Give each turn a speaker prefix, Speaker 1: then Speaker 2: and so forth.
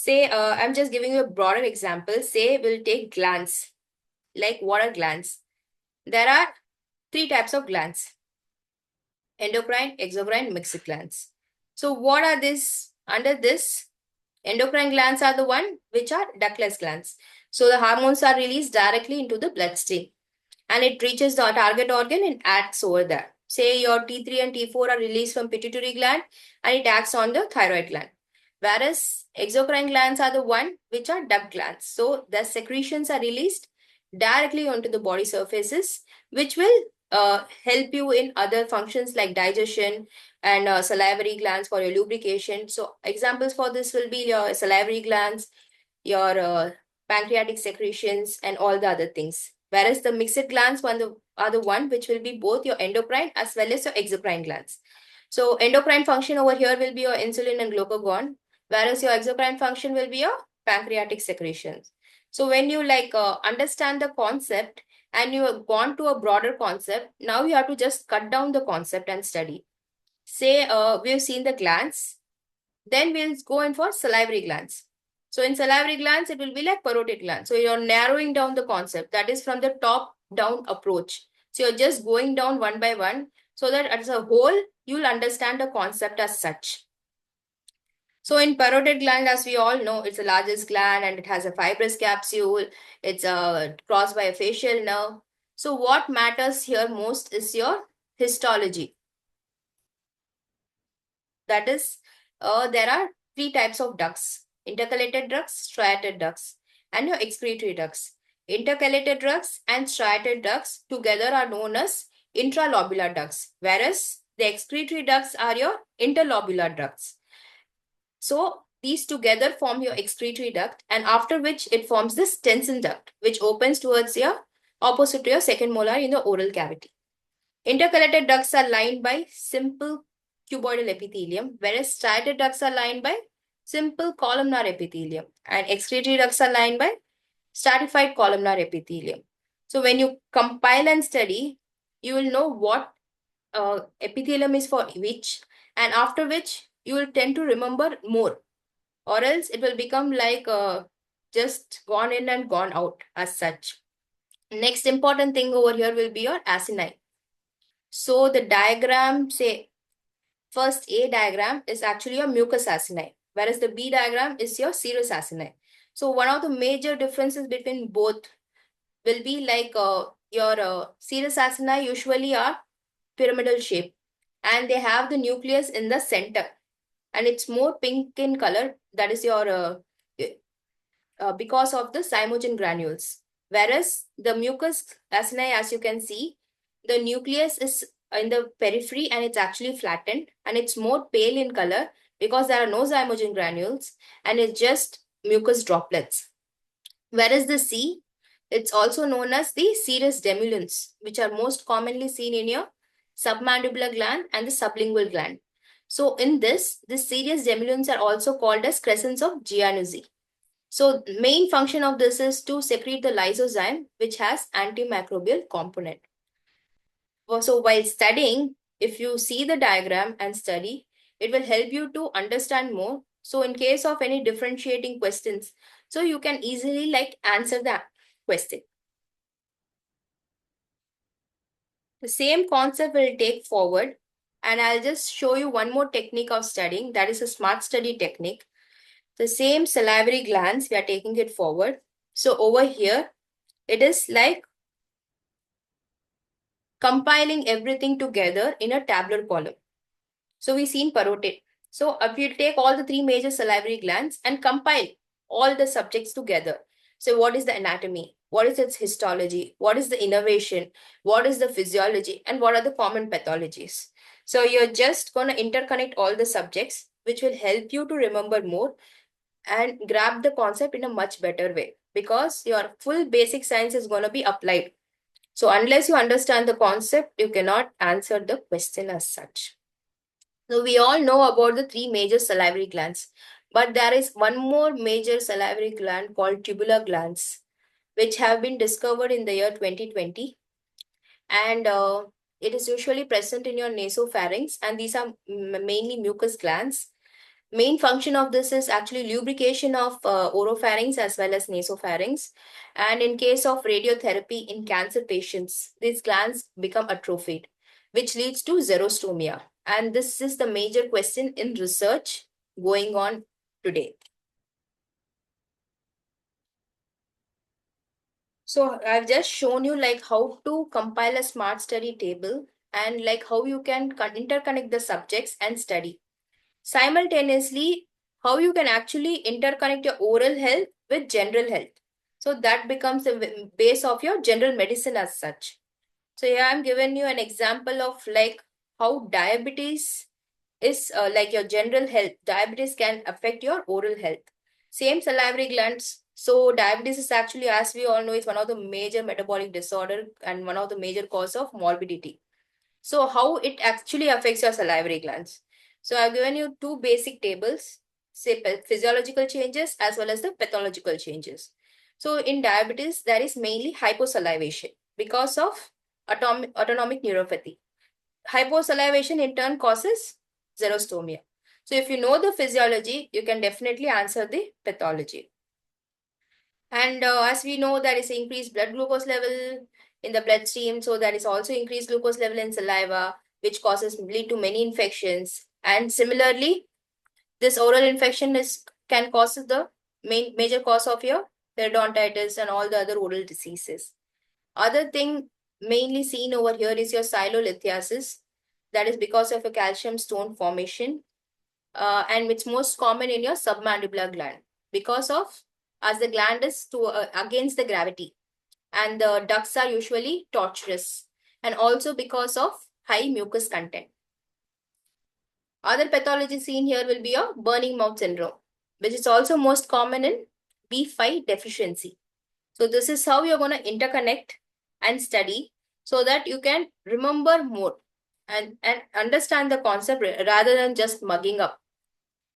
Speaker 1: Say, I'm just giving you a broader example. Say we'll take glands. Like what are glands? There are three types of glands: endocrine, exocrine, mixed glands. So what are these? Under this, endocrine glands are the one which are ductless glands. So the hormones are released directly into the bloodstream and it reaches the target organ and acts over there. Say your T3 and T4 are released from pituitary gland and it acts on the thyroid gland. Whereas exocrine glands are the one which are duct glands. So the secretions are released directly onto the body surfaces, which will help you in other functions like digestion and salivary glands for your lubrication. So examples for this will be your salivary glands, your pancreatic secretions, and all the other things. Whereas the mixed glands are the one which will be both your endocrine as well as your exocrine glands. So endocrine function over here will be your insulin and glucagon, whereas your exocrine function will be your pancreatic secretions. So when you understand the concept and you have gone to a broader concept, now you have to just cut down the concept and study. Say we've seen the glands, then we'll go in for salivary glands. So in salivary glands, it will be like parotid glands. So you're narrowing down the concept. That is from the top down approach. So you're just going down one by one so that as a whole, you'll understand the concept as such. So in parotid gland, as we all know, it's the largest gland and it has a fibrous capsule. It's crossed by a facial nerve. So what matters here most is your histology. That is, there are three types of ducts: intercalated ducts, striated ducts, and your excretory ducts. Intercalated ducts and striated ducts together are known as intralobular ducts, whereas the excretory ducts are your interlobular ducts. So these together form your excretory duct, and after which it forms this Stenson duct, which opens towards your opposite to your second molar in the oral cavity. Intercalated ducts are lined by simple cuboidal epithelium, whereas striated ducts are lined by simple columnar epithelium, and excretory ducts are lined by stratified columnar epithelium. So when you compile and study, you will know what epithelium is for which, and after which you will tend to remember more, or else it will become like just gone in and gone out as such. Next important thing over here will be your acini. So the diagram, say first A diagram is actually your mucus acini, whereas the B diagram is your serous acini. So one of the major differences between both will be like your serous acini usually are pyramidal shape and they have the nucleus in the center and it's more pink in color. That is your because of the zymogen granules. Whereas the mucus acini, as you can see, the nucleus is in the periphery and it's actually flattened and it's more pale in color because there are no zymogen granules and it's just mucus droplets. Whereas the C, it's also known as the serous demulins, which are most commonly seen in your submandibular gland and the sublingual gland. So in this, the serous demulins are also called as crescents of Giannuzzi. So main function of this is to secrete the lysozyme, which has antimicrobial component. So while studying, if you see the diagram and study, it will help you to understand more. So in case of any differentiating questions, so you can easily answer that question. The same concept will take forward and I'll just show you one more technique of studying, that is a smart study technique. The same salivary glands, we are taking it forward. So over here, it is like compiling everything together in a tabular column. So we've seen parotid. So if you take all the three major salivary glands and compile all the subjects together. So what is the anatomy? What is its histology? What is the innervation? What is the physiology? And what are the common pathologies? So you're just going to interconnect all the subjects, which will help you to remember more and grab the concept in a much better way because your full basic science is going to be applied. So unless you understand the concept, you cannot answer the question as such. So we all know about the three major salivary glands, but there is one more major salivary gland called tubular glands, which have been discovered in the year 2020. And it is usually present in your nasopharynx, and these are mainly mucus glands. Main function of this is actually lubrication of oropharynx as well as nasopharynx. And in case of radiotherapy in cancer patients, these glands become atrophied, which leads to xerostomia. And this is the major question in research going on today. So I've just shown you like how to compile a smart study table and like how you can interconnect the subjects and study. Simultaneously, how you can actually interconnect your oral health with general health. So that becomes the base of your general medicine as such. So here I'm giving you an example of like how diabetes is like your general health. Diabetes can affect your oral health. Same salivary glands. So diabetes is actually, as we all know, is one of the major metabolic disorder and one of the major cause of morbidity. So how it actually affects your salivary glands. So I've given you two basic tables, say physiological changes as well as the pathological changes. So in diabetes, there is mainly hyposalivation because of autonomic neuropathy. Hyposalivation in turn causes xerostomia. So if you know the physiology, you can definitely answer the pathology. And as we know, there is increased blood glucose level in the bloodstream. So there is also increased glucose level in saliva, which causes lead to many infections. And similarly, this oral infection is can cause the major cause of your periodontitis and all the other oral diseases. Other thing mainly seen over here is your silolithiasis. That is because of a calcium stone formation, and it's most common in your submandibular gland because of as the gland is to against the gravity, and the ducts are usually tortuous, and also because of high mucus content. Other pathology seen here will be a burning mouth syndrome, which is also most common in B5 deficiency. So this is how you're going to interconnect and study so that you can remember more and understand the concept rather than just mugging up.